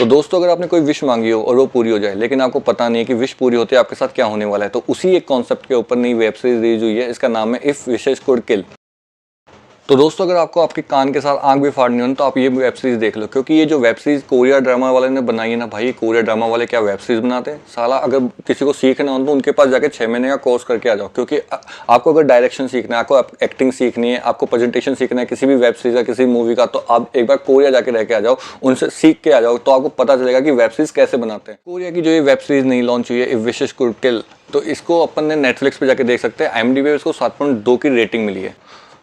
तो दोस्तों अगर आपने कोई विश मांगी हो और वो पूरी हो जाए लेकिन आपको पता नहीं है कि विश पूरी होते आपके साथ क्या होने वाला है, तो उसी एक कॉन्सेप्ट के ऊपर नई वेब सीरीज रिलीज हुई है। इसका नाम है इफ विशेस कुड किल। तो दोस्तों अगर आपको आपके कान के साथ आंख भी फाड़नी हो तो आप ये वेब सीरीज देख लो, क्योंकि ये जो वेब सीरीज कोरिया ड्रामा वाले ने बनाई है ना भाई, कोरिया ड्रामा वाले क्या वेब सीरीज बनाते हैं साला। अगर किसी को सीखना हो तो उनके पास जाके 6 महीने का कोर्स करके आ जाओ, क्योंकि आपको अगर डायरेक्शन सीखना है, आपको एक्टिंग सीखनी है, आपको प्रेजेंटेशन सीखना है किसी भी वेब सीरीज का, किसी मूवी का, तो आप एक बार कोरिया जाके रह के आ जाओ, उनसे सीख के आ जाओ, तो आपको पता चलेगा कि वेब सीरीज कैसे बनाते हैं। कोरिया की जो ये वेब सीरीज नहीं लॉन्च हुई है इफ विशेस कुड किल, तो इसको अपन ने नेटफ्लिक्स पे जाके देख सकते हैं। IMDb पे इसको 7.2 की रेटिंग मिली है।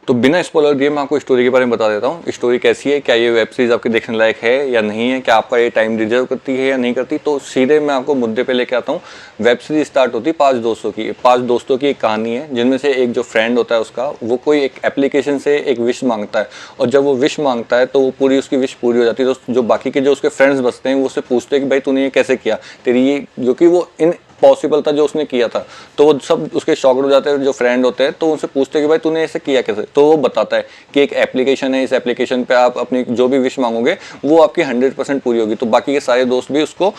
तो बिना स्पॉइलर दिए मैं आपको स्टोरी के बारे में बता देता हूँ। स्टोरी कैसी है, क्या ये वेब सीरीज आपके देखने लायक है या नहीं है, क्या आपका ये टाइम डिजर्व करती है या नहीं करती। तो सीधे मैं आपको मुद्दे पे लेके आता हूँ। वेब सीरीज स्टार्ट होती है 5 दोस्तों की। 5 दोस्तों की एक कहानी है, जिनमें से एक जो फ्रेंड होता है उसका, वो कोई एक एप्लीकेशन से एक विश मांगता है, और जब वो विश मांगता है तो वो पूरी उसकी विश पूरी हो जाती है। तो जो बाकी के जो उसके फ्रेंड्स बचते हैं वो उससे पूछते हैं कि भाई तूने ये कैसे किया, तेरी ये, जो कि वो इन पॉसिबल था जो उसने किया था। तो वो सब उसके शॉक्ड हो जाते हैं जो फ्रेंड होते हैं, तो उनसे पूछते हैं कि भाई तूने ऐसे किया कैसे। तो वो बताता है कि एक एप्लीकेशन है, इस एप्लीकेशन पे आप अपनी जो भी विश मांगोगे वो आपकी 100% पूरी होगी। तो बाकी के सारे दोस्त भी उसको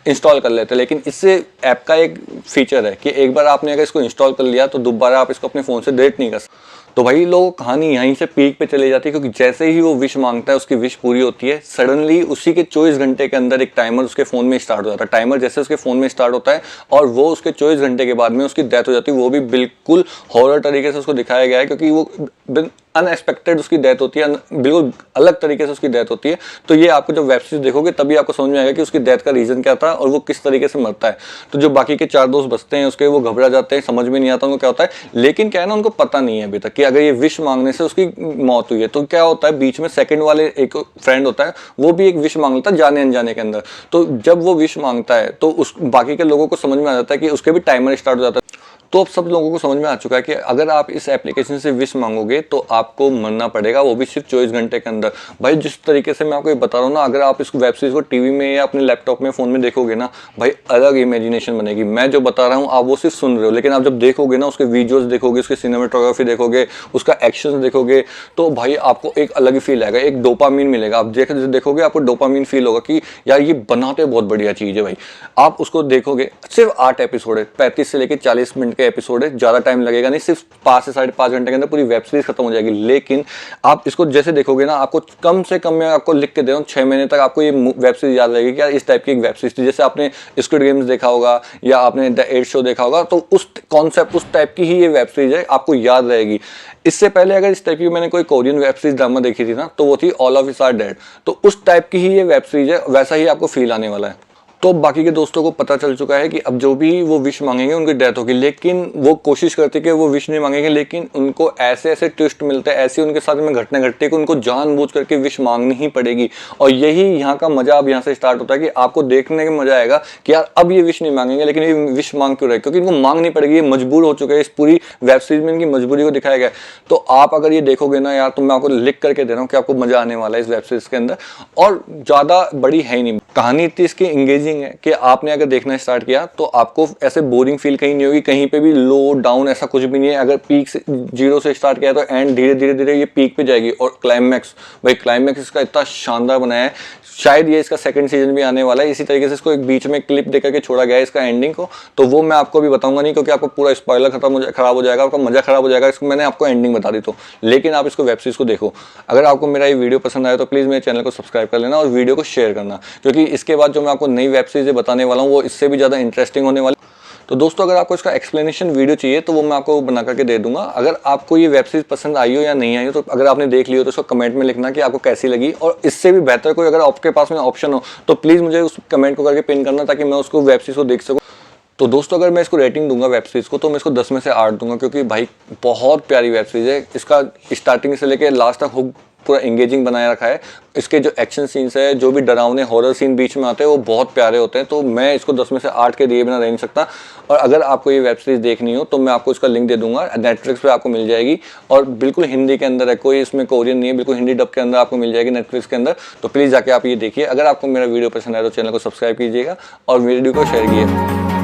इंस्टॉल कर लेते हैं। लेकिन इससे ऐप का एक फीचर है कि एक बार आपने अगर इसको इंस्टॉल कर लिया तो दोबारा आप इसको अपने फ़ोन से डिलीट नहीं कर सकते। तो भाई लोग कहानी यहीं से पीक पे चले जाती है, क्योंकि जैसे ही वो विश मांगता है उसकी विश पूरी होती है, सडनली उसी के 24 घंटे के अंदर एक टाइमर उसके फ़ोन में स्टार्ट हो जाता है। टाइमर जैसे उसके फ़ोन में स्टार्ट होता है और वो उसके 24 घंटे के बाद में उसकी डेथ हो जाती है। वो भी बिल्कुल हॉरर तरीके से उसको दिखाया गया है, क्योंकि वो अनएक्सपेक्टेड उसकी डेथ होती है, बिल्कुल अलग तरीके से उसकी डेथ होती है। तो ये आपको जब वेब सीरीज देखोगे तभी आपको समझ में आएगा कि उसकी डेथ का रीज़न क्या था और वो किस तरीके से मरता है। तो जो बाकी के 4 दोस्त बचते हैं उसके, वो घबरा जाते हैं, समझ में नहीं आता उनको क्या होता है। लेकिन क्या है ना, उनको पता नहीं है अभी तक कि अगर ये विश मांगने से उसकी मौत हुई है तो क्या होता है। बीच में सेकंड वाले एक फ्रेंड होता है, वो भी एक विश मांग लेता है जाने अनजाने के अंदर। तो जब वो विश मांगता है तो उस बाकी के लोगों को समझ में आ जाता है कि उसके भी टाइमर स्टार्ट हो जाता है। तो अब सब लोगों को समझ में आ चुका है कि अगर आप इस एप्लीकेशन से विश मांगोगे तो आपको मरना पड़ेगा, वो भी सिर्फ 24 घंटे के अंदर। भाई जिस तरीके से मैं आपको ये बता रहा हूँ ना, अगर आप इस वेब सीरीज को टीवी में या अपने लैपटॉप में, फ़ोन में देखोगे ना भाई, अलग इमेजिनेशन बनेगी। मैं जो बता रहा हूँ आप वो सिर्फ सुन रहे हो, लेकिन आप जब देखोगे ना, उसके वीडियोज़ देखोगे, उसकी सिनेमेटोग्राफी देखोगे, उसका एक्शन देखोगे, तो भाई आपको एक अलग ही फील आएगा, एक डोपामीन मिलेगा। आप देखोगे आपको डोपामीन फील होगा कि यार ये बनाते बहुत बढ़िया चीज़ है भाई। आप उसको देखोगे, सिर्फ 8 एपिसोड है, 35 से लेकर 40 मिनट के एपिसोड है, ज़्यादा टाइम लगेगा नहीं, सिर्फ 5 से 5.5 घंटे के अंदर पूरी वेब सीरीज खत्म हो जाएगी। लेकिन आप इसको जैसे देखोगे ना, आपको कम से कम, मैं आपको लिख के दे रहा हूँ, 6 महीने तक आपको ये वेब सीरीज याद रहेगी कि यार इस टाइप की एक वेब सीरीज थी। जैसे आपने स्क्विड गेम्स देखा होगा या आपने द 8 शो देखा होगा, तो उस कॉन्सेप्ट, उस टाइप की ही ये वेब सीरीज है, आपको याद रहेगी। इससे पहले अगर इस टाइप की मैंने कोई कोरियन वेब सीरीज ड्रामा देखी थी ना, तो वो थी all of us are dead. तो उस टाइप की ही ये वेब सीरीज है, वैसा ही आपको फील आने वाला है। तो बाकी के दोस्तों को पता चल चुका है कि अब जो भी वो विश मांगेंगे उनकी डेथ होगी, लेकिन वो कोशिश करते कि वो विश नहीं मांगेंगे, लेकिन उनको ऐसे ऐसे ट्विस्ट मिलते हैं, ऐसी उनके साथ में घटना घटती है कि उनको जानबूझ करके विश मांगनी ही पड़ेगी। और यही यहाँ का मजा अब यहाँ से स्टार्ट होता है कि आपको देखने का मजा आएगा कि यार अब ये विश नहीं मांगेंगे, लेकिन ये विश मांग क्यों रहे, क्योंकि इनको मांगनी पड़ेगी, ये मजबूर हो चुके हैं। इस पूरी वेब सीरीज में इनकी मजबूरी को दिखाया गया। तो आप अगर ये देखोगे ना यार, तो मैं आपको लिख करके दे रहा हूँ कि आपको मजा आने वाला है इस वेब सीरीज के अंदर। और ज़्यादा बड़ी है ही नहीं, कहानी इतनी इसकी इंगेजिंग है कि आपने अगर देखना स्टार्ट किया तो आपको ऐसे बोरिंग फील कहीं नहीं होगी, कहीं पे भी लो डाउन ऐसा कुछ भी नहीं है। अगर पीक से 0 से स्टार्ट किया तो एंड धीरे धीरे धीरे ये पीक पे जाएगी। और क्लाइमैक्स, भाई क्लाइमैक्स इसका इतना शानदार बनाया है, शायद ये इसका 2nd सीजन भी आने वाला है। इसी तरीके से इसको एक बीच में क्लिप देकर के छोड़ा गया है इसका एंडिंग को, तो वो मैं आपको भी बताऊंगा नहीं, क्योंकि आपको पूरा स्पॉइलर खराब हो जाएगा, आपका मजा खराब हो जाएगा। इसको मैंने आपको एंडिंग बता दी तो, लेकिन आप इसको वेब सीरीज को देखो। अगर आपको मेरा ये वीडियो पसंद आया तो प्लीज़ मेरे चैनल को सब्सक्राइब कर लेना और वीडियो को शेयर करना, क्योंकि इसके बाद जो मैं आपको नई वेब सीरीज बताने वाला हूँ वो इससे भी ज़्यादा इंटरेस्टिंग होने वाली। तो दोस्तों अगर आपको इसका एक्सप्लेनेशन वीडियो चाहिए तो वो मैं आपको बना करके दे दूंगा। अगर आपको ये वेब सीरीज पसंद आई हो या नहीं आई हो, तो अगर आपने देख ली हो तो उसको कमेंट में लिखना कि आपको कैसी लगी। और इससे भी बेहतर कोई अगर आपके पास में ऑप्शन हो तो प्लीज़ मुझे उस कमेंट को करके पिन करना, ताकि मैं उसको वेब सीरीज को देख सकूँ। तो दोस्तों अगर मैं इसको रेटिंग दूंगा वेब सीरीज को, तो मैं इसको 10 में से 8 दूंगा, क्योंकि भाई बहुत प्यारी वेब सीरीज है। इसका स्टार्टिंग से लेकर लास्ट तक हुक पूरा एंगेजिंग बनाया रखा है। इसके जो एक्शन सीन्स है, जो भी डरावने हॉरर सीन बीच में आते हैं, वो बहुत प्यारे होते हैं। तो मैं इसको 10 में से 8 के दिए बिना रह नहीं सकता। और अगर आपको ये वेब सीरीज देखनी हो तो मैं आपको इसका लिंक दे दूंगा, नेटफ्लिक्स पे आपको मिल जाएगी। और बिल्कुल हिंदी के अंदर है, कोई इसमें कोरियन नहीं है, बिल्कुल हिंदी डब के अंदर आपको मिल जाएगी नेटफ्लिक्स के अंदर। तो प्लीज़ जाके आप ये देखिए। अगर आपको मेरा वीडियो पसंद आए तो चैनल को सब्सक्राइब कीजिएगा और वीडियो को शेयर कीजिए।